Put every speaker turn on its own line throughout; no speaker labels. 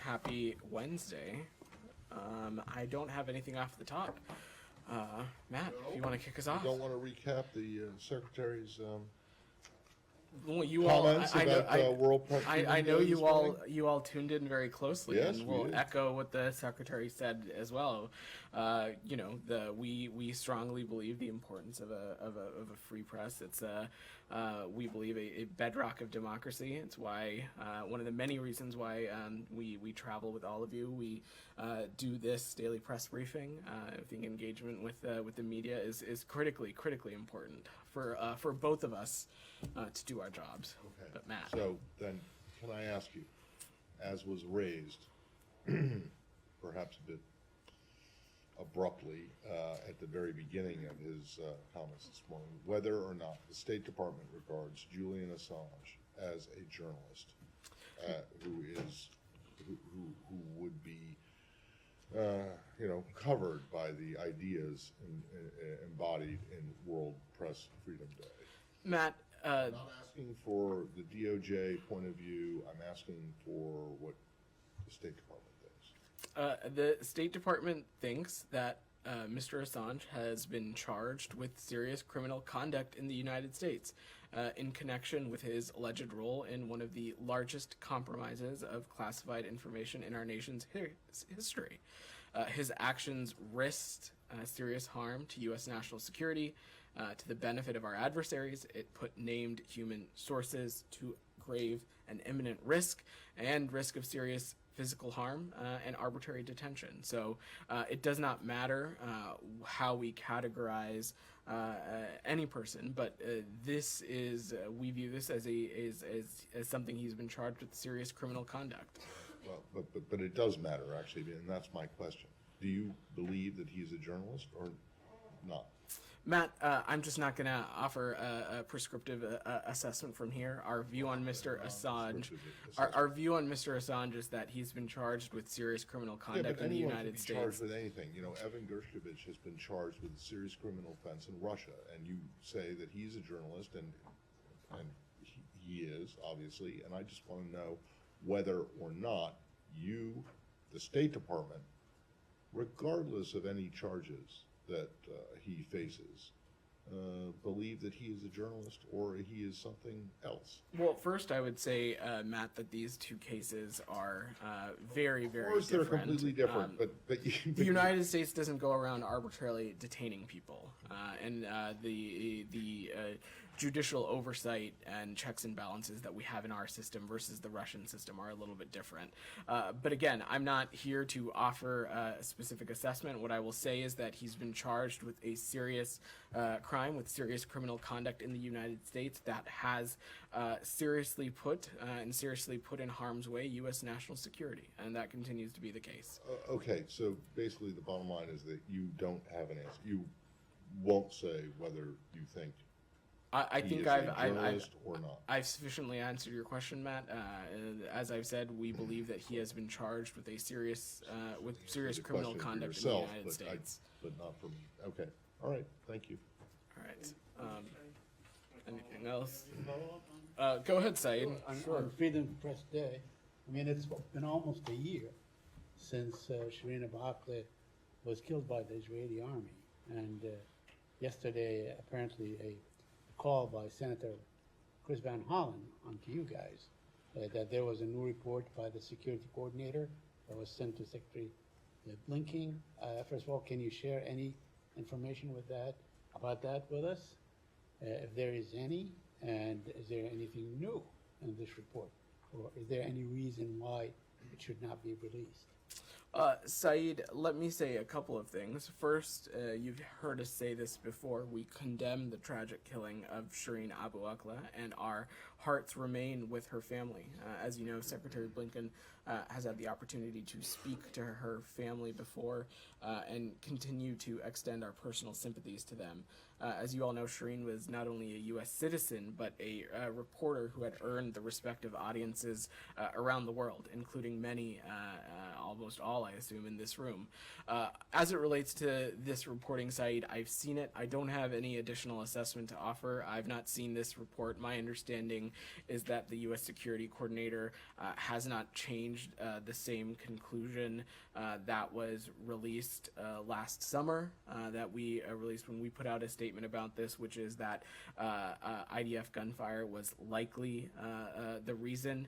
Happy Wednesday. I don't have anything off the top. Matt, if you want to kick us off.
You don't want to recap the Secretary's
Well, you all,
comments about World Press
I know you all tuned in very closely,
Yes,
and
we
we'll
did.
echo what the Secretary said as well. We strongly believe the importance of a free press. It's we believe a bedrock of democracy. It's why one of the many reasons why we travel with all of you. We do this daily press briefing. I think engagement with the media is critically important for both of us to do our jobs.
Okay.
But Matt.
So then, can I ask you, as was raised, perhaps a bit abruptly at the very beginning of his comments this morning, whether or not the State Department regards Julian Assange as a journalist who would be covered by the ideas embodied in World Press Freedom Day.
Matt,
I'm not asking for the DOJ point of view. I'm asking for what the State Department thinks.
the State Department thinks that Mr. Assange has been charged with serious criminal conduct in the United States in connection with his alleged role in one of the largest compromises of classified information in our nation's history. His actions risked serious harm to U.S. national security, to the benefit of our adversaries. It put named human sources to grave and imminent risk and risk of serious physical harm and arbitrary detention. So it does not matter how we categorize any person, but this is we view this as something he's been charged with serious criminal conduct.
Well, but it does matter, actually, and that's my question. Do you believe that he's a journalist or not?
Matt, I'm just not going to offer a prescriptive assessment from here. Our view on Mr. Assange, our view on Mr. Assange is that he's been charged with serious criminal conduct in the United States.
Charged with anything. Evan Gershkovich has been charged with a serious criminal offense in Russia, and you say that he's a journalist, and he is, obviously, and I just want to know whether or not you, the State Department, regardless of any charges that he faces, believe that he is a journalist or he is something else?
Well, first I would say, Matt, that these two cases are very, very
Of course,
different.
they're completely different, but
the United States doesn't go around arbitrarily detaining people, and the judicial oversight and checks and balances that we have in our system versus the Russian system are a little bit different. But again, I'm not here to offer a specific assessment. What I will say is that he's been charged with a serious crime, with serious criminal conduct in the United States that has seriously put in harm's way U.S. national security, and that continues to be the case.
Okay, so basically the bottom line is that you don't have an answer. You won't say whether you think
I think
or not.
I've sufficiently answered your question, Matt. As I've said, we believe that he has been charged with serious criminal conduct in the United States.
But not for me. Okay. All right. Thank you.
All right. Anything else? Go ahead, Saeed.
On Freedom Press Day, it's been almost a year since Shireen Abu Akleh was killed by the Israeli army. And yesterday, apparently, a call by Senator Chris Van Hollen onto you guys that there was a new report by the security coordinator that was sent to Secretary Blinken. First of all, can you share any information about that with us, if there is any, and is there anything new in this report, or is there any reason why it should not be released?
Saeed, let me say a couple of things. First, you've heard us say this before. We condemn the tragic killing of Shireen Abu Akleh, and our hearts remain with her family. As you know, Secretary Blinken has had the opportunity to speak to her family before and continue to extend our personal sympathies to them. As you all know, Shireen was not only a U.S. citizen, but a reporter who had earned the respective audiences around the world, including many, almost all, I assume, in this room. As it relates to this reporting site, I've seen it. I don't have any additional assessment to offer. I've not seen this report. My understanding is that the U.S. security coordinator has not changed the same conclusion that was released last summer, that we released when we put out a statement about this, which is that IDF gunfire was likely the reason,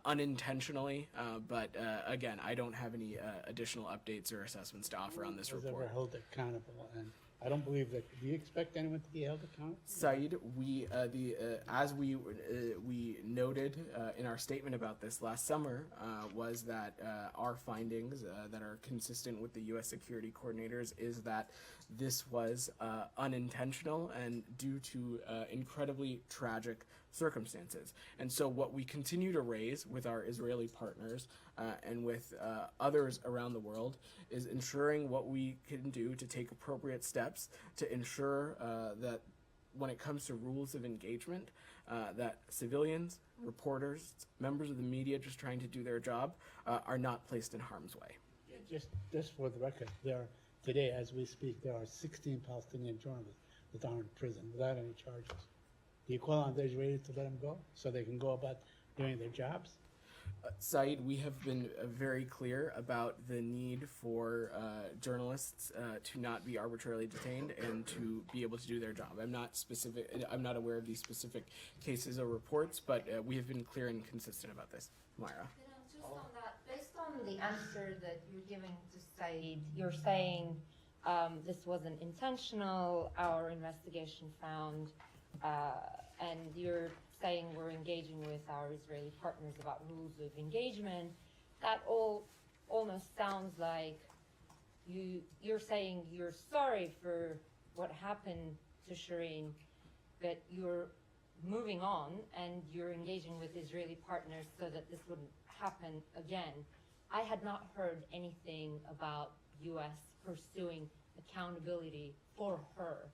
unintentionally, but again, I don't have any additional updates or assessments to offer on this
Was
report.
ever held accountable, and I don't believe that. Do you expect anyone to be held accountable?
Saeed, we as we noted in our statement about this last summer, was that our findings that are consistent with the U.S. security coordinators is that this was unintentional and due to incredibly tragic circumstances. And so what we continue to raise with our Israeli partners and with others around the world is ensuring what we can do to take appropriate steps to ensure that when it comes to rules of engagement, that civilians, reporters, members of the media just trying to do their job are not placed in harm's way.
Just for the record, today, as we speak, there are 16 Palestinian journalists that are in prison without any charges. Do you call on the Israelis to let them go so they can go about doing their jobs?
Saeed, we have been very clear about the need for journalists to not be arbitrarily detained and to be able to do their job. I'm not aware of these specific cases or reports, but we have been clear and consistent about this. Myra.
Just on that, based on the answer that you're giving to Saeed, you're saying this wasn't intentional, our investigation found, and you're saying we're engaging with our Israeli partners about rules of engagement. That all almost sounds like you're saying you're sorry for what happened to Shireen, but you're moving on and you're engaging with Israeli partners so that this wouldn't happen again. I had not heard anything about U.S. pursuing accountability for her.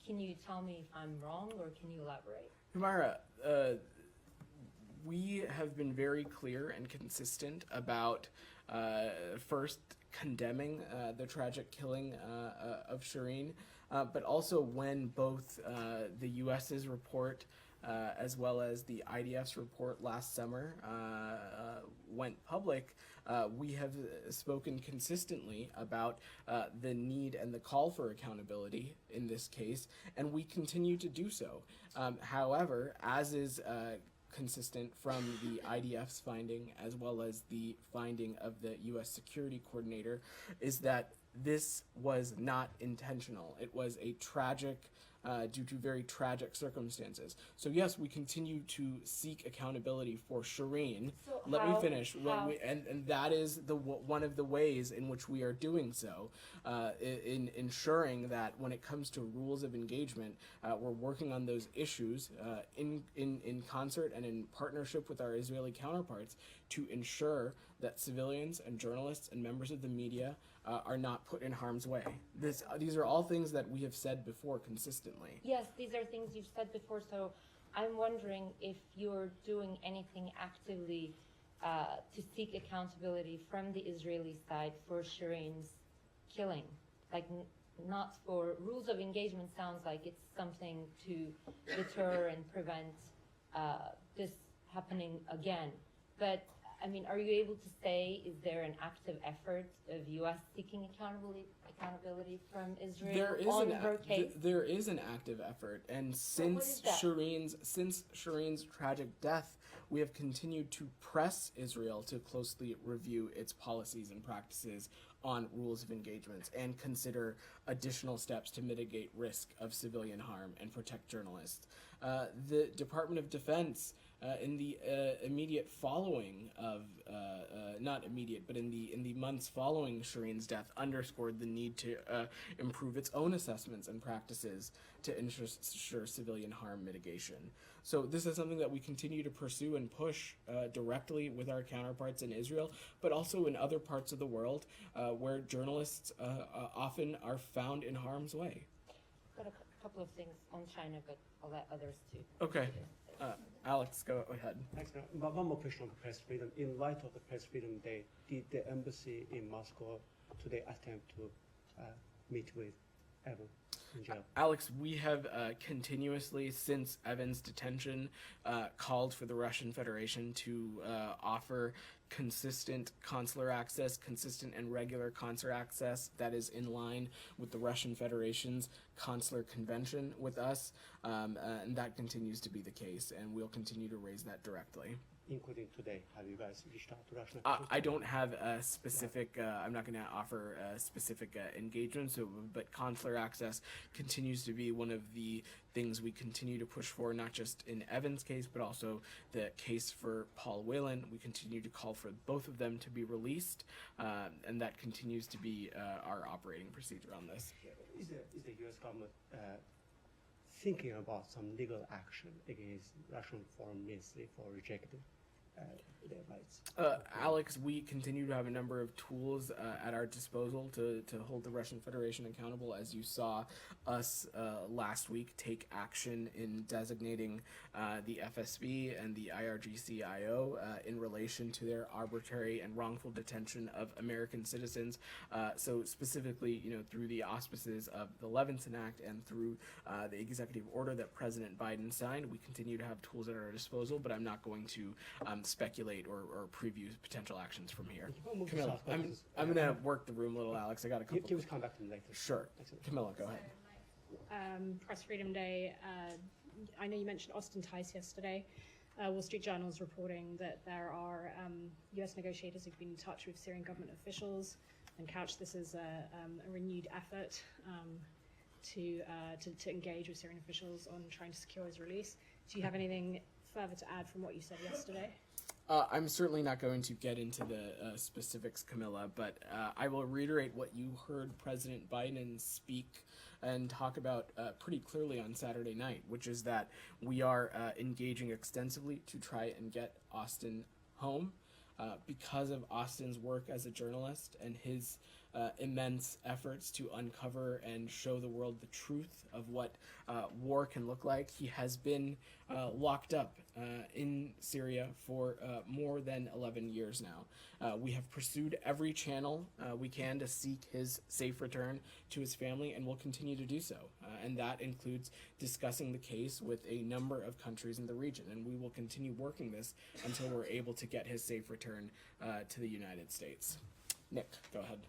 Can you tell me if I'm wrong, or can you elaborate?
Myra, we have been very clear and consistent about first condemning the tragic killing of Shireen, but also when both the U.S.'s report as well as the IDF's report last summer went public, we have spoken consistently about the need and the call for accountability in this case, and we continue to do so. However, as is consistent from the IDF's finding as well as the finding of the U.S. security coordinator, is that this was not intentional. It was a tragic due to very tragic circumstances. So yes, we continue to seek accountability for Shireen.
So
Let me
how-
finish.
how-
And that is one of the ways in which we are doing so, in ensuring that when it comes to rules of engagement, we're working on those issues in concert and in partnership with our Israeli counterparts to ensure that civilians and journalists and members of the media are not put in harm's way. These are all things that we have said before consistently.
Yes, these are things you've said before, so I'm wondering if you're doing anything actively to seek accountability from the Israeli side for Shireen's killing. Like, not for rules of engagement sounds like it's something to deter and prevent this happening again. But I mean, are you able to say, is there an active effort of U.S. seeking accountability from Israel on her case?
There is an active effort, and since Shireen's tragic death, we have continued to press Israel to closely review its policies and practices on rules of engagement and consider additional steps to mitigate risk of civilian harm and protect journalists. The Department of Defense, in the immediate following of, not immediate, but in the months following Shireen's death, underscored the need to improve its own assessments and practices to ensure civilian harm mitigation. So this is something that we continue to pursue and push directly with our counterparts in Israel, but also in other parts of the world where journalists often are found in harm's way.
I've got a couple of things on China, but I'll let others too.
Okay. Alex, go ahead.
Thanks. One more question on the press freedom. In light of the Press Freedom Day, did the embassy in Moscow today attempt to meet with Evan in jail?
Alex, we have continuously, since Evan's detention, called for the Russian Federation to offer consistent consular access, consistent and regular consular access that is in line with the Russian Federation's consular convention with us, and that continues to be the case, and we'll continue to raise that directly.
Including today, have you guys reached out to Russian
I
officials?
don't have a specific, I'm not going to offer a specific engagement, but consular access continues to be one of the things we continue to push for, not just in Evan's case, but also the case for Paul Whelan. We continue to call for both of them to be released, and that continues to be our operating procedure on this.
Is the U.S. government thinking about some legal action against Russian foreign ministry for rejecting their rights?
Alex, we continue to have a number of tools at our disposal to hold the Russian Federation accountable. As you saw us last week take action in designating the FSB and the IRGC-IO in relation to their arbitrary and wrongful detention of American citizens. So specifically, through the auspices of the Levinson Act and through the executive order that President Biden signed, we continue to have tools at our disposal, but I'm not going to speculate or preview potential actions from here. Camilla, I'm going to work the room a little, Alex. I got a couple.
Can we come back to them later?
Sure. Camilla, go ahead.
Press Freedom Day. I know you mentioned Austin Tice yesterday. Wall Street Journal is reporting that there are U.S. negotiators who've been in touch with Syrian government officials and couched this as a renewed effort to engage with Syrian officials on trying to secure his release. Do you have anything further to add from what you said yesterday?
I'm certainly not going to get into the specifics, Camilla, but I will reiterate what you heard President Biden speak and talk about pretty clearly on Saturday night, which is that we are engaging extensively to try and get Austin home because of Austin's work as a journalist and his immense efforts to uncover and show the world the truth of what war can look like. He has been locked up in Syria for more than 11 years now. We have pursued every channel we can to seek his safe return to his family, and will continue to do so. And that includes discussing the case with a number of countries in the region, and we will continue working this until we're able to get his safe return to the United States. Nick, go ahead.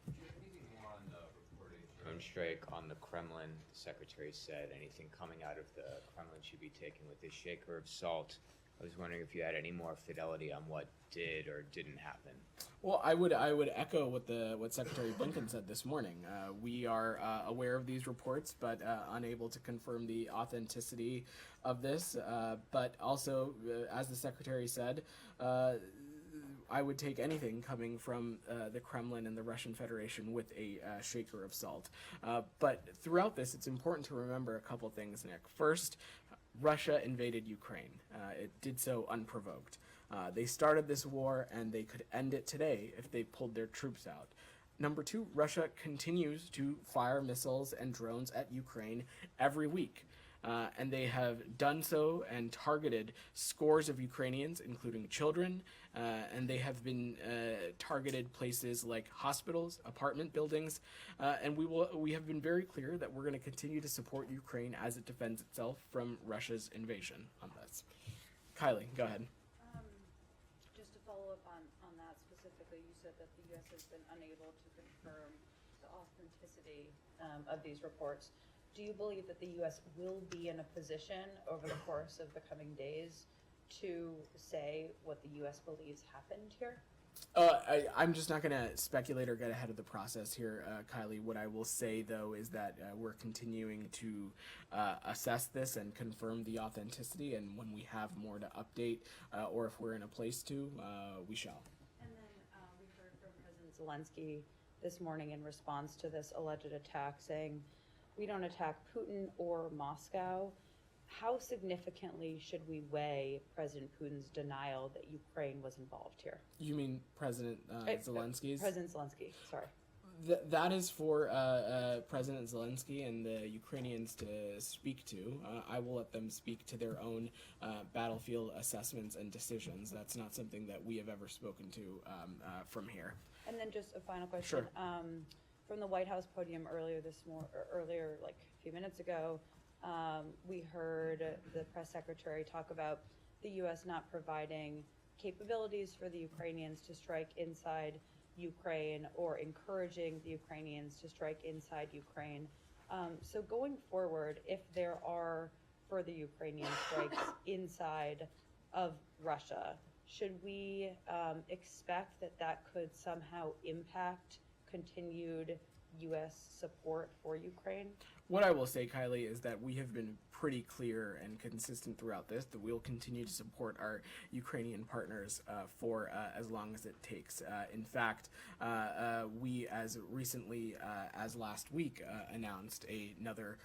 Drone strike on the Kremlin. The secretary said anything coming out of the Kremlin should be taken with a shaker of salt. I was wondering if you had any more fidelity on what did or didn't happen.
Well, I would echo what Secretary Blinken said this morning. We are aware of these reports, but unable to confirm the authenticity of this. But also, as the Secretary said, I would take anything coming from the Kremlin and the Russian Federation with a shaker of salt. But throughout this, it's important to remember a couple things, Nick. First, Russia invaded Ukraine. It did so unprovoked. They started this war, and they could end it today if they pulled their troops out. Number two, Russia continues to fire missiles and drones at Ukraine every week. And they have done so and targeted scores of Ukrainians, including children, and they have been targeted places like hospitals, apartment buildings, and we have been very clear that we're going to continue to support Ukraine as it defends itself from Russia's invasion on this. Kylie, go ahead.
Just to follow up on that specifically, you said that the U.S. has been unable to confirm the authenticity of these reports. Do you believe that the U.S. will be in a position over the course of the coming days to say what the U.S. believes happened here?
I'm just not going to speculate or get ahead of the process here, Kylie. What I will say, though, is that we're continuing to assess this and confirm the authenticity, and when we have more to update or if we're in a place to, we shall.
And then we heard from President Zelensky this morning in response to this alleged attack saying, we don't attack Putin or Moscow. How significantly should we weigh President Putin's denial that Ukraine was involved here?
You mean President Zelensky's?
President Zelensky, sorry.
That is for President Zelensky and the Ukrainians to speak to. I will let them speak to their own battlefield assessments and decisions. That's not something that we have ever spoken to from here.
And then just a final question.
Sure.
from the White House podium earlier, like a few minutes ago, we heard the press secretary talk about the U.S. not providing capabilities for the Ukrainians to strike inside Ukraine or encouraging the Ukrainians to strike inside Ukraine. So going forward, if there are further Ukrainian strikes inside of Russia, should we expect that that could somehow impact continued U.S. support for Ukraine?
What I will say, Kylie, is that we have been pretty clear and consistent throughout this that we'll continue to support our Ukrainian partners for as long as it takes. In fact, we as recently as last week announced another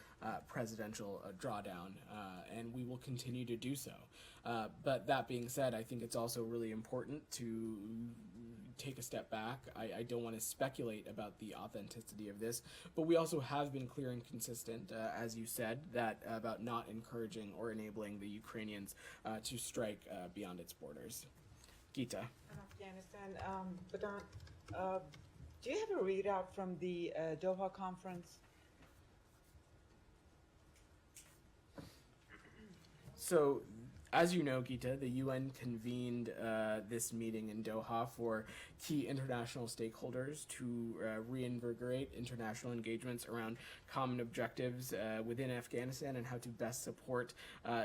presidential drawdown, and we will continue to do so. But that being said, I think it's also really important to take a step back. I don't want to speculate about the authenticity of this, but we also have been clear and consistent, as you said, that about not encouraging or enabling the Ukrainians to strike beyond its borders. Gita.
Afghanistan, Vedant, do you have a readout from the Doha conference?
So, as you know, Gita, the UN convened this meeting in Doha for key international stakeholders to reinvigorate international engagements around common objectives within Afghanistan and how to best support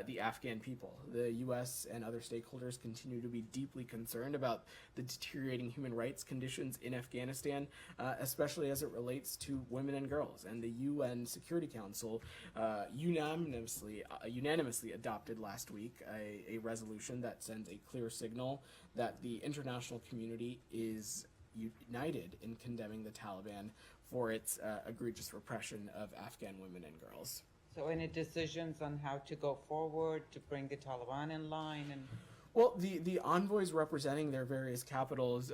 the Afghan people. The U.S. and other stakeholders continue to be deeply concerned about the deteriorating human rights conditions in Afghanistan, especially as it relates to women and girls. And the UN Security Council unanimously adopted last week a resolution that sends a clear signal that the international community is united in condemning the Taliban for its egregious repression of Afghan women and girls.
So any decisions on how to go forward to bring the Taliban in line? And
Well, the envoys representing their various capitals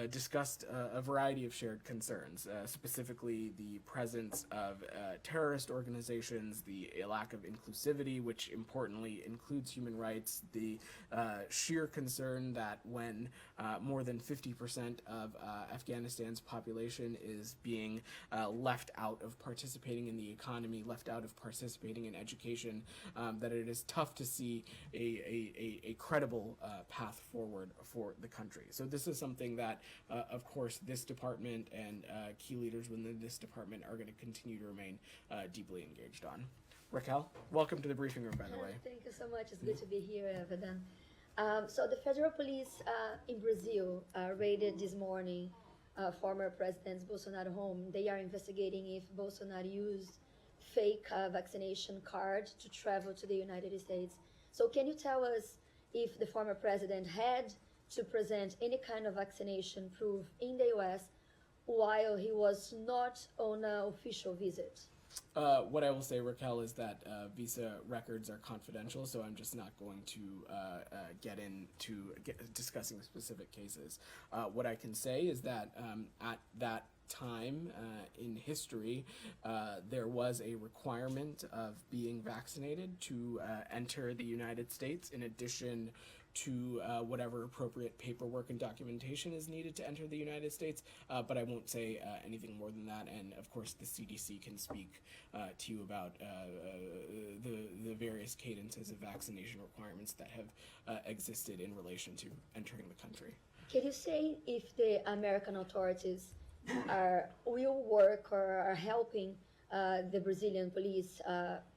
discussed a variety of shared concerns, specifically the presence of terrorist organizations, the lack of inclusivity, which importantly includes human rights, the sheer concern that when more than 50% of Afghanistan's population is being left out of participating in the economy, left out of participating in education, that it is tough to see a credible path forward for the country. So this is something that, of course, this department and key leaders within this department are going to continue to remain deeply engaged on. Raquel, welcome to the briefing room, by the way.
Thank you so much. It's good to be here, Vedant. So the federal police in Brazil raided this morning former President Bolsonaro's home. They are investigating if Bolsonaro used fake vaccination card to travel to the United States. So can you tell us if the former president had to present any kind of vaccination proof in the U.S. while he was not on an official visit?
What I will say, Raquel, is that visa records are confidential, so I'm just not going to get into discussing specific cases. What I can say is that at that time in history, there was a requirement of being vaccinated to enter the United States, in addition to whatever appropriate paperwork and documentation is needed to enter the United States, but I won't say anything more than that, and of course the CDC can speak to you about the various cadences of vaccination requirements that have existed in relation to entering the country.
Can you say if the American authorities will work or are helping the Brazilian police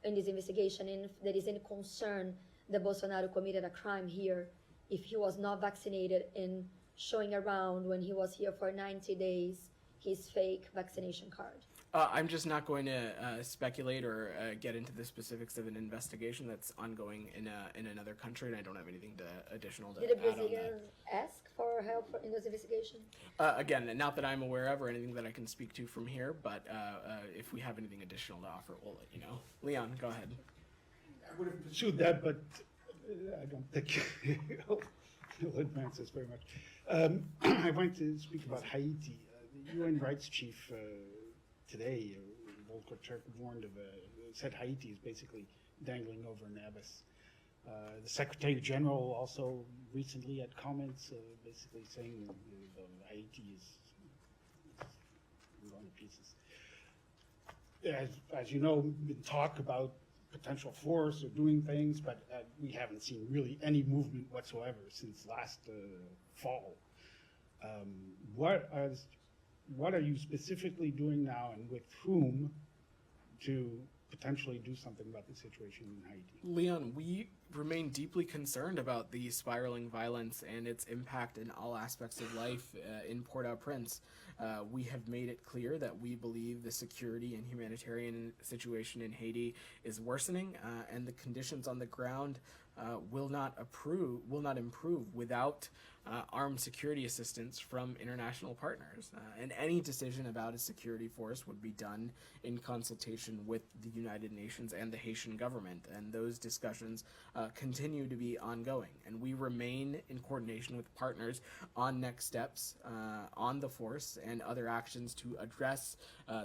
in this investigation, and if there is any concern that Bolsonaro committed a crime here if he was not vaccinated and showing around when he was here for 90 days his fake vaccination card?
I'm just not going to speculate or get into the specifics of an investigation that's ongoing in another country, and I don't have anything additional to
Did the
add on that.
Brazilians ask for help in this investigation?
Again, not that I'm aware of or anything that I can speak to from here, but if we have anything additional to offer, we'll let you know. Leon, go ahead.
I would have pursued that, but I don't think it'll advance us very much. I want to speak about Haiti. The UN rights chief today, Volker Turk, said Haiti is basically dangling over an abyss. The Secretary General also recently had comments basically saying Haiti is going to pieces. As you know, been talk about potential force or doing things, but we haven't seen really any movement whatsoever since last fall. What are you specifically doing now, and with whom, to potentially do something about the situation in Haiti?
Leon, we remain deeply concerned about the spiraling violence and its impact in all aspects of life in Port-au-Prince. We have made it clear that we believe the security and humanitarian situation in Haiti is worsening, and the conditions on the ground will not improve without armed security assistance from international partners. And any decision about a security force would be done in consultation with the United Nations and the Haitian government, and those discussions continue to be ongoing. And we remain in coordination with partners on next steps on the force and other actions to address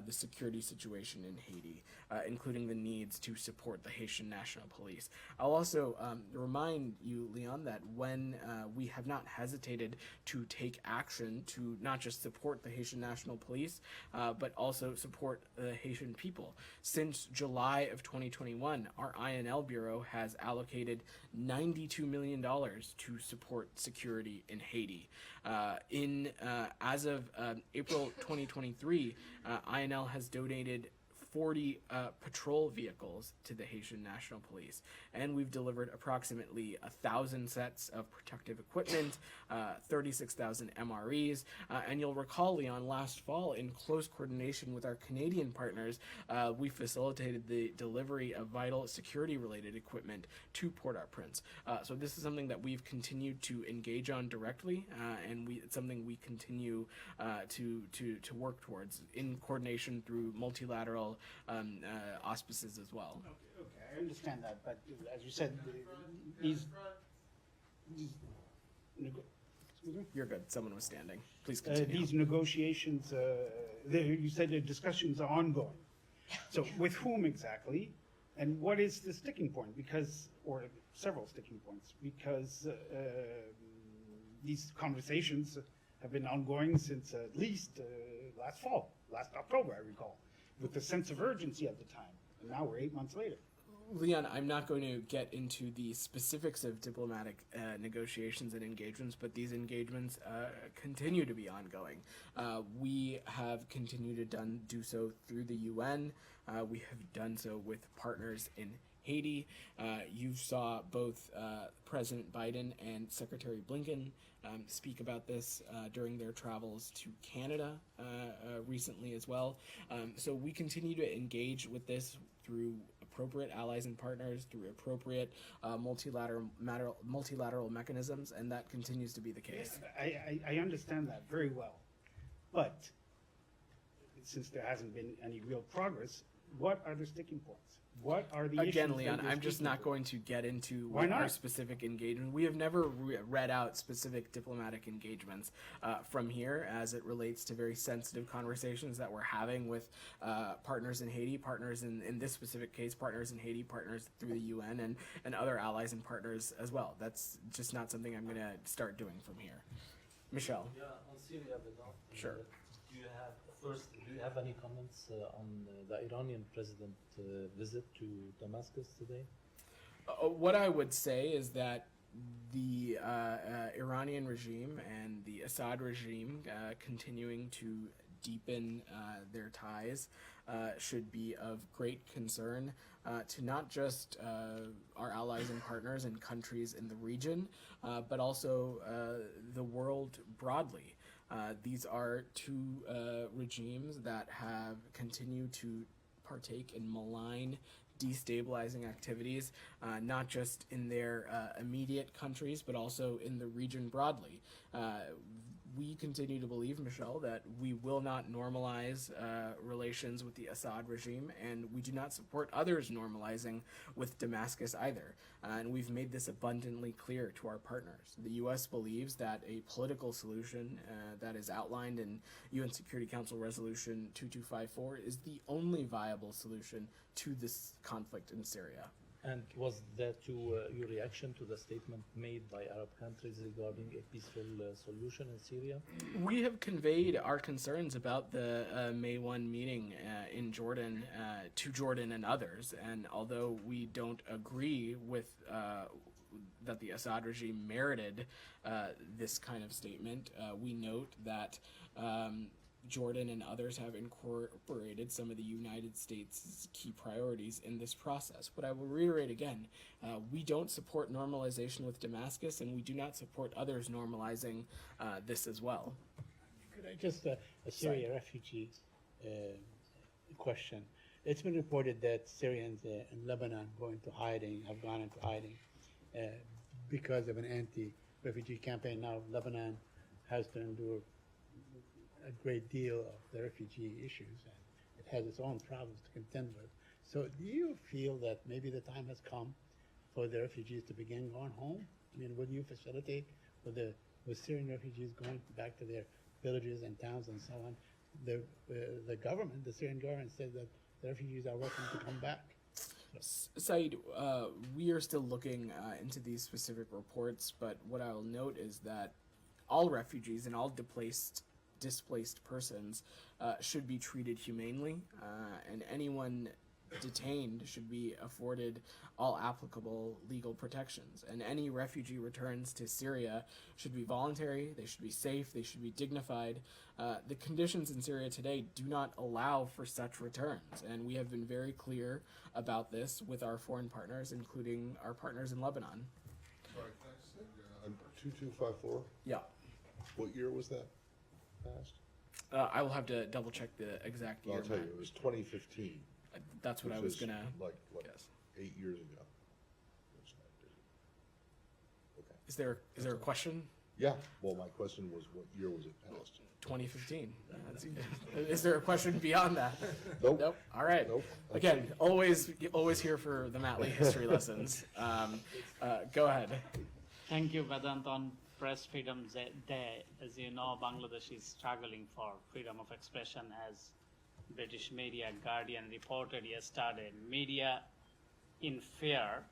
the security situation in Haiti, including the needs to support the Haitian National Police. I'll also remind you, Leon, that when we have not hesitated to take action to not just support the Haitian National Police, but also support the Haitian people. Since July of 2021, our INL Bureau has allocated $92 million to support security in Haiti. As of April 2023, INL has donated 40 patrol vehicles to the Haitian National Police, and we've delivered approximately 1,000 sets of protective equipment, 36,000 MREs, and you'll recall, Leon, last fall, in close coordination with our Canadian partners, we facilitated the delivery of vital security-related equipment to Port-au-Prince. So this is something that we've continued to engage on directly, and it's something we continue to work towards in coordination through multilateral auspices as well.
Okay, I understand that, but as you said, these excuse me?
You're good. Someone was standing. Please continue.
These negotiations, you said the discussions are ongoing. So with whom exactly, and what is the sticking point? Because, or several sticking points, because these conversations have been ongoing since at least last October, I recall, with the sense of urgency at the time. And now we're 8 months later.
Leon, I'm not going to get into the specifics of diplomatic negotiations and engagements, but these engagements continue to be ongoing. We have continued to do so through the UN. We have done so with partners in Haiti. You saw both President Biden and Secretary Blinken speak about this during their travels to Canada recently as well. So we continue to engage with this through appropriate allies and partners, through appropriate multilateral mechanisms, and that continues to be the case.
I understand that very well, but since there hasn't been any real progress, what are the sticking points? What are the issues?
Again, Leon, I'm just not going to get into our specific engagement. We have never read out specific diplomatic engagements from here as it relates to very sensitive conversations that we're having with partners in Haiti, partners in this specific case, partners in Haiti, partners through the UN, and other allies and partners as well. That's just not something I'm going to start doing from here. Michelle.
Yeah, on Syria, Vedant.
Sure.
Do you have any comments on the Iranian president visit to Damascus today?
What I would say is that the Iranian regime and the Assad regime continuing to deepen their ties should be of great concern to not just our allies and partners and countries in the region, but also the world broadly. These are two regimes that have continued to partake in malign, destabilizing activities, not just in their immediate countries, but also in the region broadly. We continue to believe, Michelle, that we will not normalize relations with the Assad regime, and we do not support others normalizing with Damascus either. And we've made this abundantly clear to our partners. The U.S. believes that a political solution that is outlined in UN Security Council Resolution 2254 is the only viable solution to this conflict in Syria.
And was that your reaction to the statement made by Arab countries regarding a peaceful solution in Syria?
We have conveyed our concerns about the May 1 meeting in Jordan to Jordan and others. And although we don't agree with that the Assad regime merited this kind of statement, we note that Jordan and others have incorporated some of the United States' key priorities in this process. But I will reiterate again, we don't support normalization with Damascus, and we do not support others normalizing this as well.
Could I just, a Syria refugee question. It's been reported that Syrians in Lebanon have gone into hiding because of an anti-refugee campaign. Now Lebanon has to endure a great deal of the refugee issues, and it has its own problems to contend with. So do you feel that maybe the time has come for the refugees to begin going home? I mean, would you facilitate with Syrian refugees going back to their villages and towns and so on? The government, the Syrian government, said that the refugees are welcome to come back.
Saeed, we are still looking into these specific reports, but what I will note is that all refugees and all displaced persons should be treated humanely, and anyone detained should be afforded all applicable legal protections. And any refugee returns to Syria should be voluntary, they should be safe, they should be dignified. The conditions in Syria today do not allow for such returns, and we have been very clear about this with our foreign partners, including our partners in Lebanon.
Sorry, can I just say, 2254?
Yeah.
What year was that passed?
I will have to double check the exact year.
I'll tell you, it was 2015.
That's what I was gonna guess.
8 years ago. Okay.
Is there a question?
Yeah, well, my question was, what year was it passed?
2015. Is there a question beyond that?
Nope.
Nope. All right.
Nope.
Again, always here for the Matley history lessons. Go ahead.
Thank you, Vedant. On Press Freedom Day, as you know, Bangladesh is struggling for freedom of expression, as British media Guardian reported yesterday. Media in fear,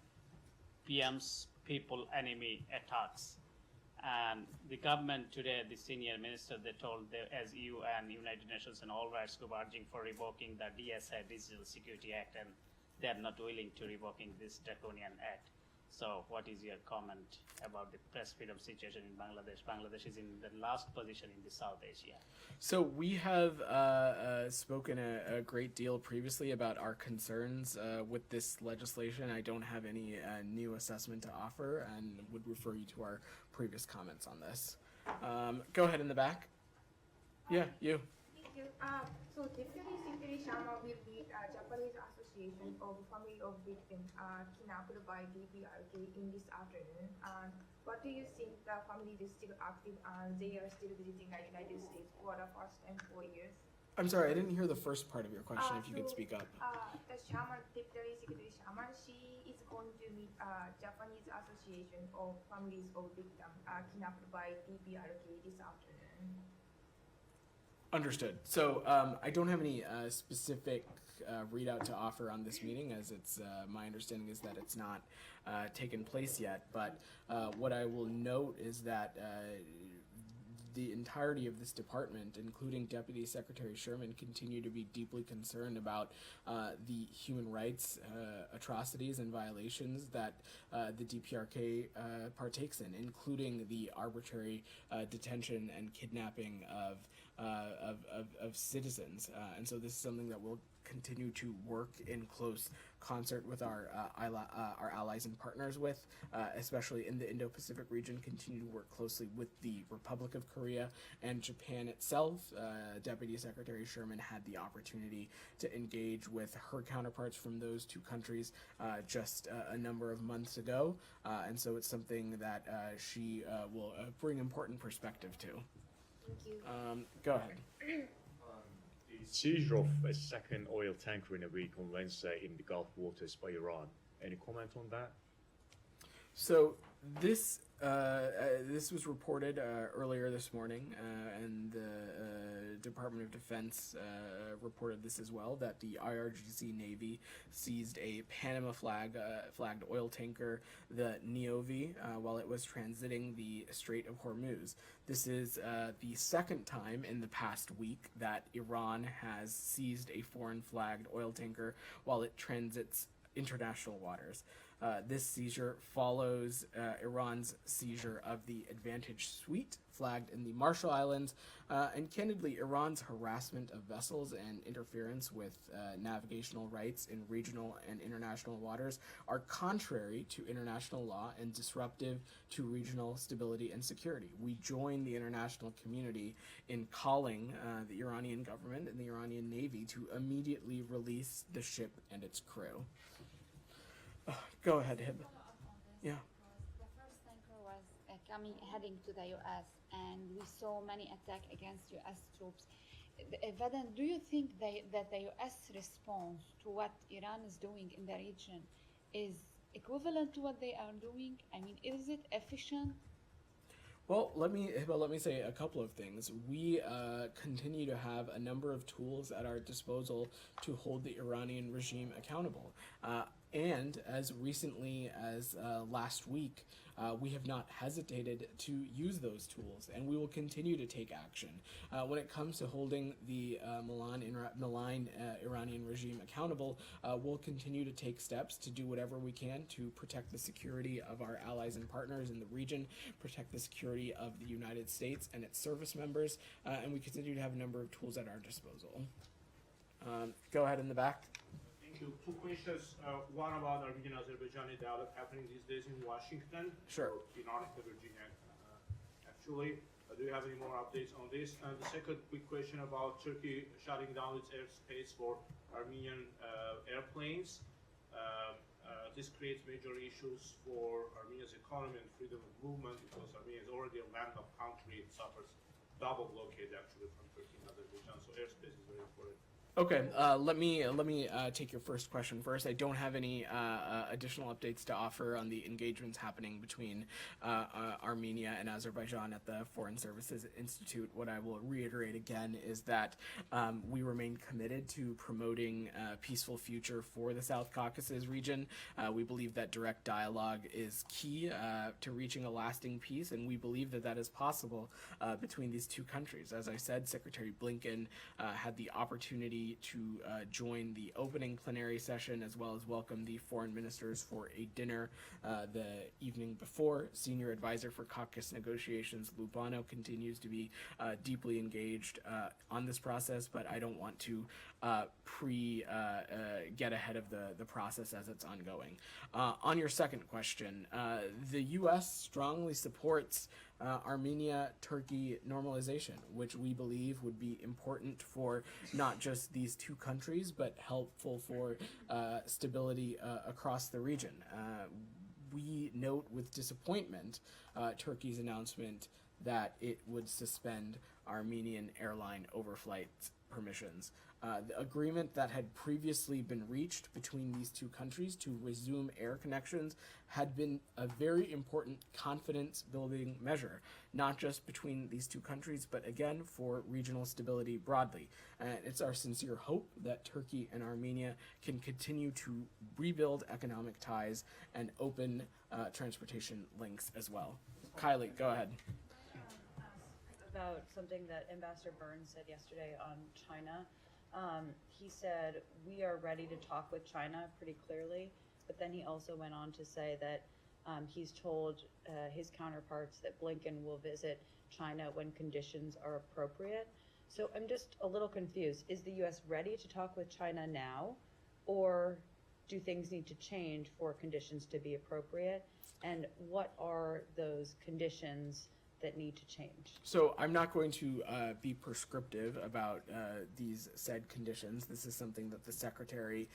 PM's people enemy attacks. And the government today, the senior minister, they told, as UN, United Nations and all rights group urging for revoking the DSA, Digital Security Act, and they are not willing to revoking this draconian act. So what is your comment about the press freedom situation in Bangladesh? Bangladesh is in the last position in the South Asia.
So we have spoken a great deal previously about our concerns with this legislation. I don't have any new assessment to offer and would refer you to our previous comments on this. Go ahead in the back. Yeah, you.
Thank you. So Deputy Secretary Sharma will lead Japanese Association of Family of Victims kidnapped by DPRK in this afternoon. What do you think the family is still active and they are still visiting the United States for the first time 4 years?
I'm sorry, I didn't hear the first part of your question. If you could speak up.
The Sharma, Deputy Secretary Sharma, she is going to meet Japanese Association of Families of Victims kidnapped by DPRK this afternoon.
Understood. So I don't have any specific readout to offer on this meeting, as it's my understanding is that it's not taken place yet. But what I will note is that the entirety of this department, including Deputy Secretary Sherman, continue to be deeply concerned about the human rights atrocities and violations that the DPRK partakes in, including the arbitrary detention and kidnapping of citizens. And so this is something that we'll continue to work in close concert with our allies and partners with, especially in the Indo-Pacific region, continue to work closely with the Republic of Korea and Japan itself. Deputy Secretary Sherman had the opportunity to engage with her counterparts from those two countries just a number of months ago, and so it's something that she will bring important perspective to.
Thank you.
Go ahead.
The seizure of a second oil tanker in a week on Wednesday in the Gulf waters by Iran. Any comment on that?
So This was reported earlier this morning, and the Department of Defense reported this as well, that the IRGC Navy seized a Panama flagged oil tanker, the Niobe, while it was transiting the Strait of Hormuz. This is the second time in the past week that Iran has seized a foreign flagged oil tanker while it transits international waters. This seizure follows Iran's seizure of the Advantage Suite, flagged in the Marshall Islands, and candidly, Iran's harassment of vessels and interference with navigational rights in regional and international waters are contrary to international law and disruptive to regional stability and security. We join the international community in calling the Iranian government and the Iranian Navy to immediately release the ship and its crew. Go ahead, Hib. Yeah.
The first tanker was heading to the U.S. and we saw many attacks against U.S. troops. Vedant, do you think that the U.S. response to what Iran is doing in the region is equivalent to what they are doing? I mean, is it efficient?
Well, let me say a couple of things. We continue to have a number of tools at our disposal to hold the Iranian regime accountable. And as recently as last week, we have not hesitated to use those tools, and we will continue to take action. When it comes to holding the malign Iranian regime accountable, we'll continue to take steps to do whatever we can to protect the security of our allies and partners in the region, protect the security of the United States and its service members, and we continue to have a number of tools at our disposal. Go ahead in the back.
Thank you. Two questions. One about Armenian and Azerbaijani dialogue happening these days in Washington.
Sure.
In Arlington, Virginia, actually. Do you have any more updates on this? And the second quick question about Turkey shutting down its airspace for Armenian airplanes. This creates major issues for Armenia's economy and freedom of movement because Armenia is already a land-locked country. It suffers double blockade actually from Turkey and Azerbaijan, so airspace is very important.
Okay, let me take your first question first. I don't have any additional updates to offer on the engagements happening between Armenia and Azerbaijan at the Foreign Services Institute. What I will reiterate again is that we remain committed to promoting a peaceful future for the South Caucasus region. We believe that direct dialogue is key to reaching a lasting peace, and we believe that that is possible between these two countries. As I said, Secretary Blinken had the opportunity to join the opening plenary session as well as welcome the foreign ministers for a dinner the evening before. Senior advisor for Caucasus negotiations, Lubano, continues to be deeply engaged on this process, but I don't want to get ahead of the process as it's ongoing. On your second question, the U.S. strongly supports Armenia-Turkey normalization, which we believe would be important for not just these two countries, but helpful for stability across the region. We note with disappointment Turkey's announcement that it would suspend Armenian airline overflight permissions. The agreement that had previously been reached between these two countries to resume air connections had been a very important confidence-building measure, not just between these two countries, but again for regional stability broadly. And it's our sincere hope that Turkey and Armenia can continue to rebuild economic ties and open transportation links as well. Kylie, go ahead.
About something that Ambassador Burns said yesterday on China. He said, we are ready to talk with China pretty clearly, but then he also went on to say that he's told his counterparts that Blinken will visit China when conditions are appropriate. So I'm just a little confused. Is the U.S. ready to talk with China now, or do things need to change for conditions to be appropriate? And what are those conditions that need to change?
So I'm not going to be prescriptive about these said conditions. This is something that the Secretary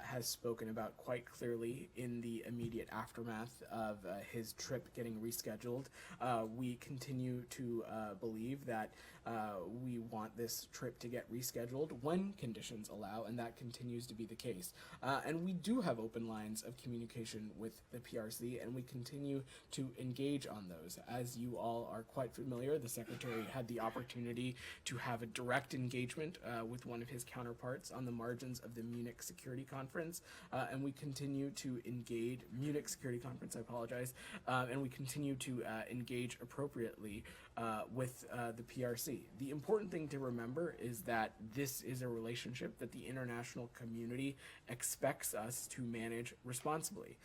has spoken about quite clearly in the immediate aftermath of his trip getting rescheduled. We continue to believe that we want this trip to get rescheduled when conditions allow, and that continues to be the case. And we do have open lines of communication with the PRC, and we continue to engage on those. As you all are quite familiar, the Secretary had the opportunity to have a direct engagement with one of his counterparts on the margins of the Munich Security Conference, and we continue to engage, Munich Security Conference, I apologize, and we continue to engage appropriately with the PRC. The important thing to remember is that this is a relationship that the international community expects us to manage responsibly.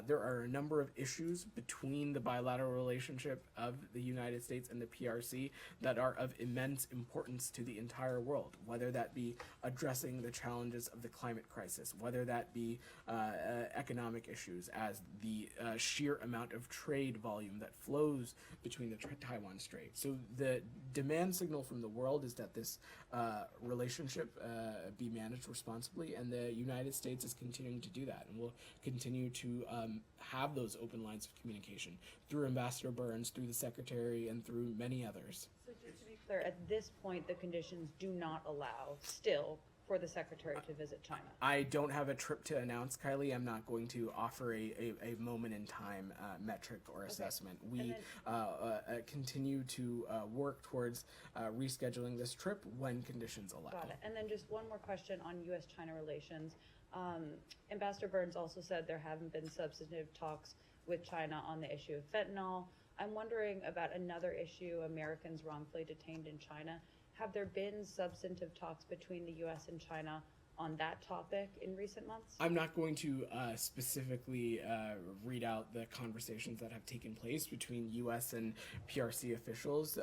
There are a number of issues between the bilateral relationship of the United States and the PRC that are of immense importance to the entire world, whether that be addressing the challenges of the climate crisis, whether that be economic issues, as the sheer amount of trade volume that flows between the Taiwan Strait. So the demand signal from the world is that this relationship be managed responsibly, and the United States is continuing to do that, and will continue to have those open lines of communication through Ambassador Burns, through the Secretary, and through many others.
So just to be clear, at this point, the conditions do not allow still for the Secretary to visit China.
I don't have a trip to announce, Kylie. I'm not going to offer a moment in time metric or assessment. We continue to work towards rescheduling this trip when conditions allow.
Got it. And then just one more question on U.S. China relations. Ambassador Burns also said there haven't been substantive talks with China on the issue of fentanyl. I'm wondering about another issue, Americans wrongfully detained in China. Have there been substantive talks between the U.S. and China on that topic in recent months?
I'm not going to specifically read out the conversations that have taken place between U.S. and PRC officials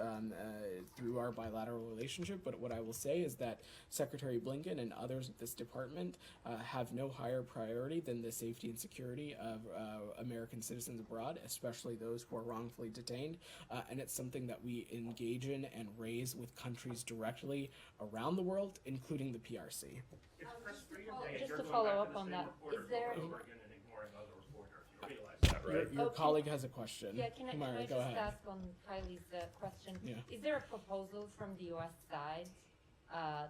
through our bilateral relationship, but what I will say is that Secretary Blinken and others at this department have no higher priority than the safety and security of American citizens abroad, especially those who are wrongfully detained, and it's something that we engage in and raise with countries directly around the world, including the PRC.
Just to follow up on that, is there...
Your colleague has a question.
Yeah, can I
go
just
ahead.
ask on Kylie's question?
Yeah.
Is there a proposal from the U.S. side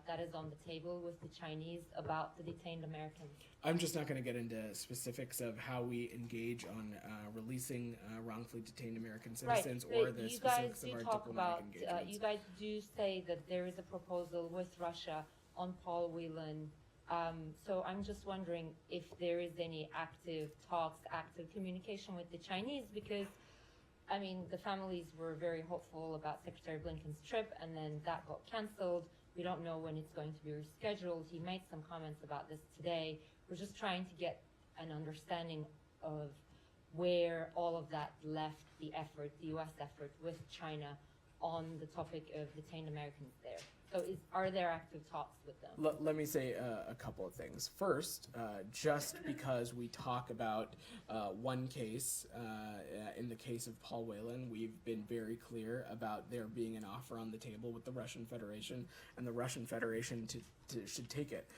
that is on the table with the Chinese about the detained Americans?
I'm just not going to get into specifics of how we engage on releasing wrongfully detained American citizens or the specifics of our diplomatic engagements.
You guys do say that there is a proposal with Russia on Paul Whelan. So I'm just wondering if there is any active talks, active communication with the Chinese, because, I mean, the families were very hopeful about Secretary Blinken's trip, and then that got canceled. We don't know when it's going to be rescheduled. He made some comments about this today. We're just trying to get an understanding of where all of that left the effort, the U.S. effort with China on the topic of detained Americans there. So are there active talks with them?
Let me say a couple of things. First, just because we talk about one case, in the case of Paul Whelan, we've been very clear about there being an offer on the table with the Russian Federation, and the Russian Federation should take it.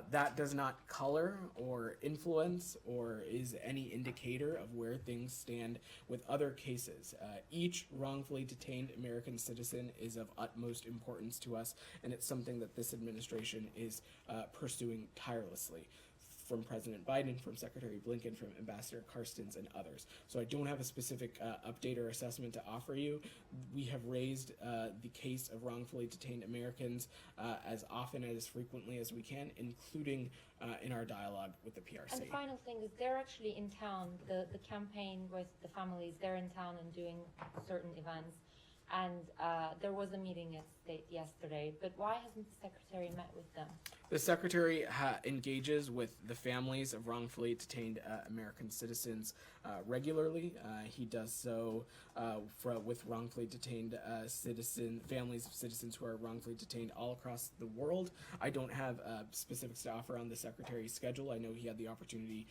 That does not color or influence or is any indicator of where things stand with other cases. Each wrongfully detained American citizen is of utmost importance to us, and it's something that this administration is pursuing tirelessly, from President Biden, from Secretary Blinken, from Ambassador Carstens, and others. So I don't have a specific update or assessment to offer you. We have raised the case of wrongfully detained Americans as often and as frequently as we can, including in our dialogue with the PRC.
And the final thing is they're actually in town, the campaign with the families, they're in town and doing certain events. And there was a meeting at State yesterday, but why hasn't the Secretary met with them?
The Secretary engages with the families of wrongfully detained American citizens regularly. He does so with wrongfully detained families of citizens who are wrongfully detained all across the world. I don't have specifics to offer on the Secretary's schedule. I know he had the opportunity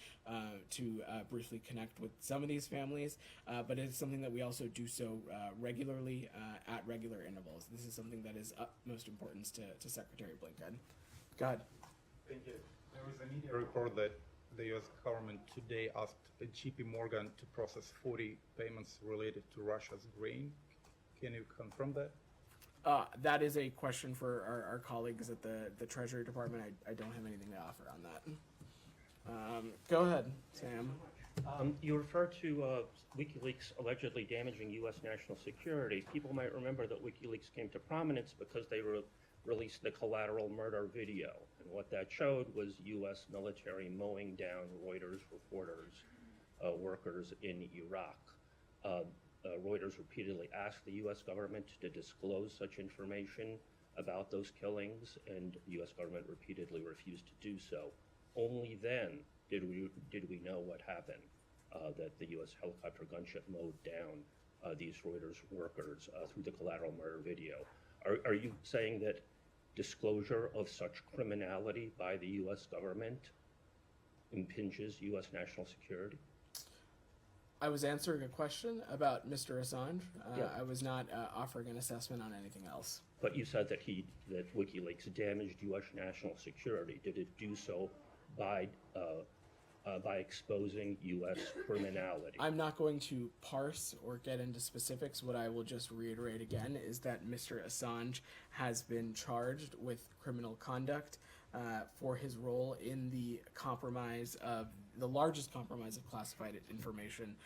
to briefly connect with some of these families, but it's something that we also do so regularly at regular intervals. This is something that is utmost importance to Secretary Blinken. Go ahead.
Thank you. There was a media report that the U.S. government today asked J.P. Morgan to process 40 payments related to Russia's grain. Can you confirm that?
That is a question for our colleagues at the Treasury Department. I don't have anything to offer on that. Go ahead, Sam.
You refer to WikiLeaks allegedly damaging U.S. national security. People might remember that WikiLeaks came to prominence because they released the collateral murder video. And what that showed was U.S. military mowing down Reuters reporters, workers in Iraq. Reuters repeatedly asked the U.S. government to disclose such information about those killings, and the U.S. government repeatedly refused to do so. Only then did we know what happened, that the U.S. helicopter gunship mowed down these Reuters workers through the collateral murder video. Are you saying that disclosure of such criminality by the U.S. government impinges U.S. national security?
I was answering a question about Mr. Assange.
Yeah.
I was not offering an assessment on anything else.
But you said that WikiLeaks damaged U.S. national security. Did it do so by exposing U.S. criminality?
I'm not going to parse or get into specifics. What I will just reiterate again is that Mr. Assange has been charged with criminal conduct for his role in the largest compromise of classified information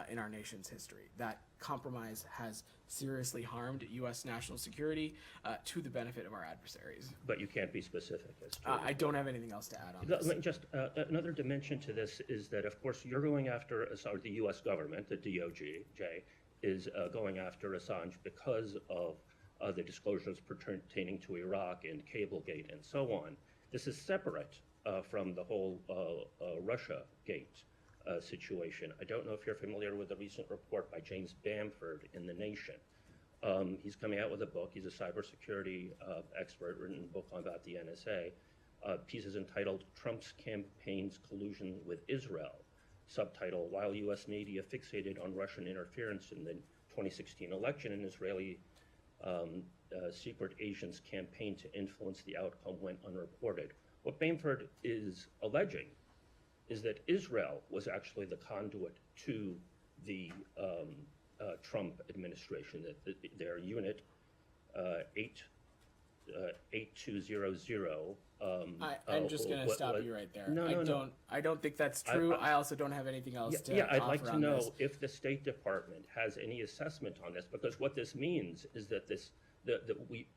in our nation's history. That compromise has seriously harmed U.S. national security to the benefit of our adversaries.
But you can't be specific as to
I don't have anything else to add on this.
Just another dimension to this is that, of course, you're going after Assange, the U.S. government, the DOJ, is going after Assange because of the disclosures pertaining to Iraq and Cablegate and so on. This is separate from the whole Russia Gate situation. I don't know if you're familiar with a recent report by James Bamford in The Nation. He's coming out with a book. He's a cybersecurity expert, written a book about the NSA. Piece is entitled Trump's Campaign's Collusion with Israel. Subtitle, While U.S. media fixated on Russian interference in the 2016 election, an Israeli secret agent's campaign to influence the outcome went unreported. What Bamford is alleging is that Israel was actually the conduit to the Trump administration, that their unit 8200.
I'm just going to stop you right there.
No.
I don't think that's true. I also don't have anything else to
I'd
offer
like to
on
know
this.
if the State Department has any assessment on this, because what this means is that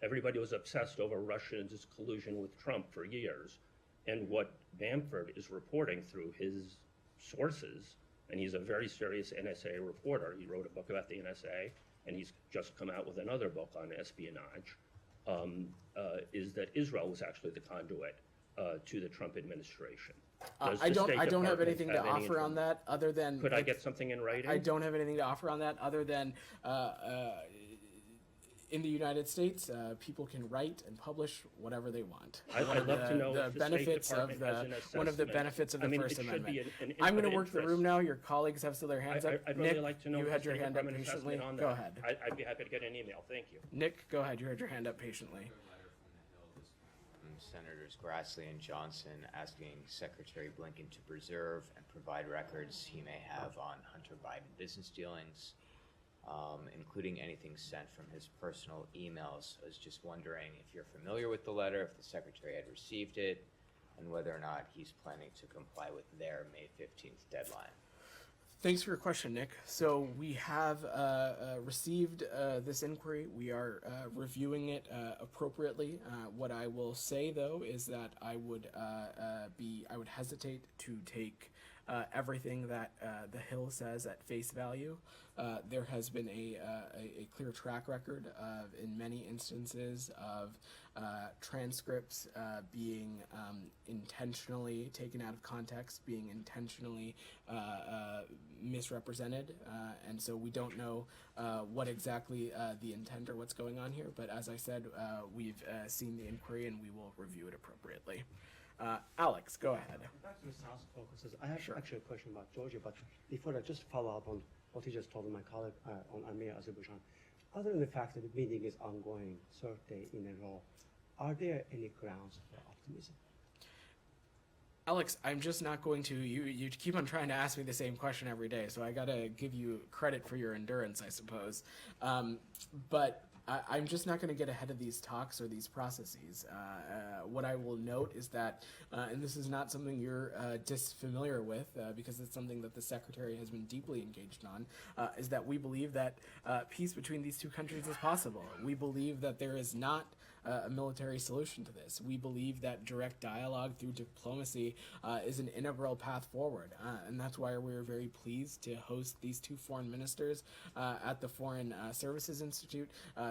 everybody was obsessed over Russia's collusion with Trump for years, and what Bamford is reporting through his sources, and he's a very serious NSA reporter. He wrote a book about the NSA, and he's just come out with another book on espionage, is that Israel was actually the conduit to the Trump administration.
I don't have anything to offer on that other than...
Could I get something in writing?
I don't have anything to offer on that other than in the United States, people can write and publish whatever they want.
I'd love to know
the
if the
benefits
State
of
Department has an
one of the
assessment.
benefits of the
I mean,
First
it should
Amendment.
be an
I'm going to
input
work the
interest.
room now. Your colleagues have still their hands up.
I'd
Nick,
really like to know
you
if
had
the
your
State
hand up
Department
patiently.
assessment on
Go
that.
ahead.
I'd be happy to get an email. Thank you.
Nick, go ahead. You had your hand up patiently.
Senators Grassley and Johnson asking Secretary Blinken to preserve and provide records he may have on Hunter Biden business dealings, including anything sent from his personal emails. I was just wondering if you're familiar with the letter, if the Secretary had received it, and whether or not he's planning to comply with their May 15th deadline.
Thanks for your question, Nick. So we have received this inquiry. We are reviewing it appropriately. What I will say, though, is that I would hesitate to take everything that the Hill says at face value. There has been a clear track record of, in many instances, of transcripts being intentionally taken out of context, being intentionally misrepresented, and so we don't know what exactly the intent or what's going on here. But as I said, we've seen the inquiry and we will review it appropriately. Alex, go ahead.
Back to the South focuses. I have actually a question about Georgia, but before that, just follow up on what you just told my colleague on Armenia, Azerbaijan. Other than the fact that the meeting is ongoing third day in a row, are there any grounds for optimism?
Alex, I'm just not going to. You keep on trying to ask me the same question every day, so I gotta give you credit for your endurance, I suppose. But I'm just not going to get ahead of these talks or these processes. What I will note is that, and this is not something you're disfamiliar with, because it's something that the Secretary has been deeply engaged on, is that we believe that peace between these two countries is possible. We believe that there is not a military solution to this. We believe that direct dialogue through diplomacy is an integral path forward, and that's why we're very pleased to host these two foreign ministers at the Foreign Services Institute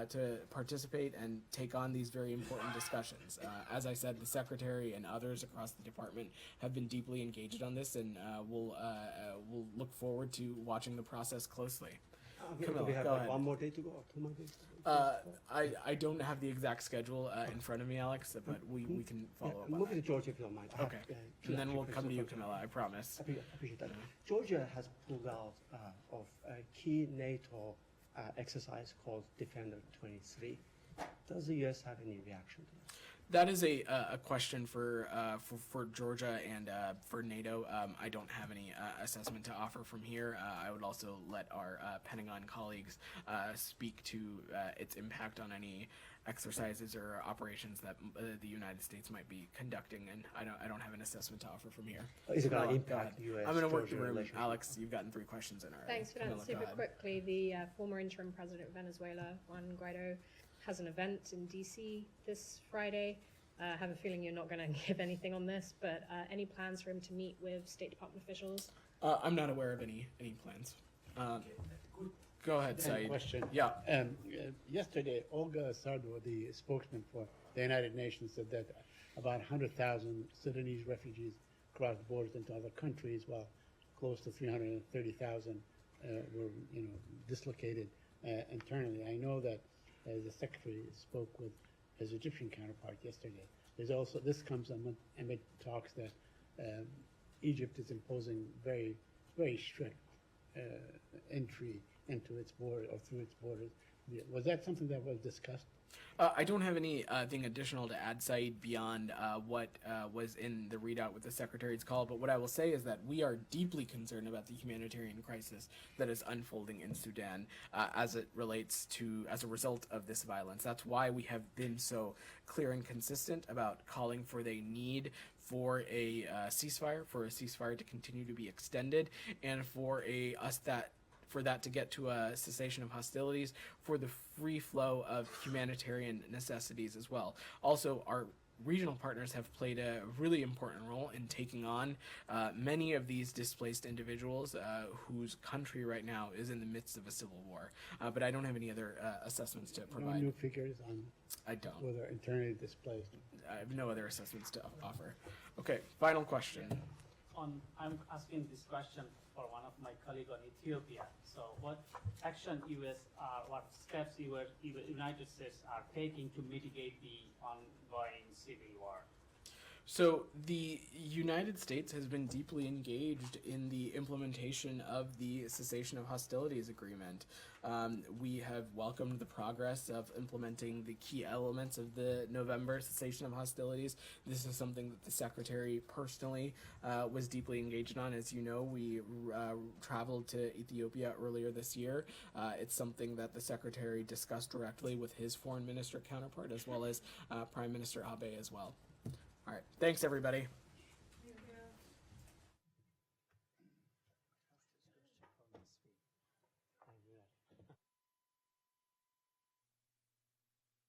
to participate and take on these very important discussions. As I said, the Secretary and others across the department have been deeply engaged on this, and we'll look forward to watching the process closely.
Do we have
go
like
ahead.
1 more day to go or 2 more days to go?
I don't have the exact schedule in front of me, Alex, but we can follow up on
Move
that.
to Georgia if you don't mind. I have,
Okay.
two
And then we'll
actual
come to you,
questions.
Camilla, I promise.
I appreciate that. Georgia has pulled out of a key NATO exercise called Defender 23. Does the U.S. have any reaction to that?
That is a question for Georgia and for NATO. I don't have any assessment to offer from here. I would also let our Pentagon colleagues speak to its impact on any exercises or operations that the United States might be conducting, and I don't have an assessment to offer from here.
Is it going to
Go
impact
ahead.
U.S.
I'm going to work the
Georgia
room.
relationship?
Alex, you've gotten 3 questions in already.
Thanks for that.
Camilla, go
Super
ahead.
quickly, the former interim president of Venezuela, Juan Guaido, has an event in D.C. this Friday. I have a feeling you're not going to give anything on this, but any plans for him to meet with State Department officials?
I'm not aware of any plans. Go ahead, Saeed.
Question.
Yeah.
Yesterday, Olga Sardo, the spokesman for the United Nations, said that about 100,000 Sudanese refugees crossed borders into other countries, while close to 330,000 were, dislocated internally. I know that the secretary spoke with his Egyptian counterpart yesterday. There's also, this comes amid talks that Egypt is imposing very, very strict entry into its border or through its borders. Was that something that was discussed?
I don't have anything additional to add, Saeed, beyond what was in the readout with the Secretary's call, but what I will say is that we are deeply concerned about the humanitarian crisis that is unfolding in Sudan as it relates to, as a result of this violence. That's why we have been so clear and consistent about calling for the need for a ceasefire to continue to be extended, and for that to get to a cessation of hostilities, for the free flow of humanitarian necessities as well. Also, our regional partners have played a really important role in taking on many of these displaced individuals whose country right now is in the midst of a civil war. But I don't have any other assessments to provide.
No new figures on
I don't.
whether internally displaced.
I have no other assessments to offer. Okay, final question.
I'm asking this question for one of my colleagues on Ethiopia. So what action what steps United States are taking to mitigate the ongoing civil war?
So the United States has been deeply engaged in the implementation of the cessation of hostilities agreement. We have welcomed the progress of implementing the key elements of the November cessation of hostilities. This is something that the Secretary personally was deeply engaged on. As you know, we traveled to Ethiopia earlier this year. It's something that the Secretary discussed directly with his foreign minister counterpart, as well as Prime Minister Abe as well. All right. Thanks, everybody.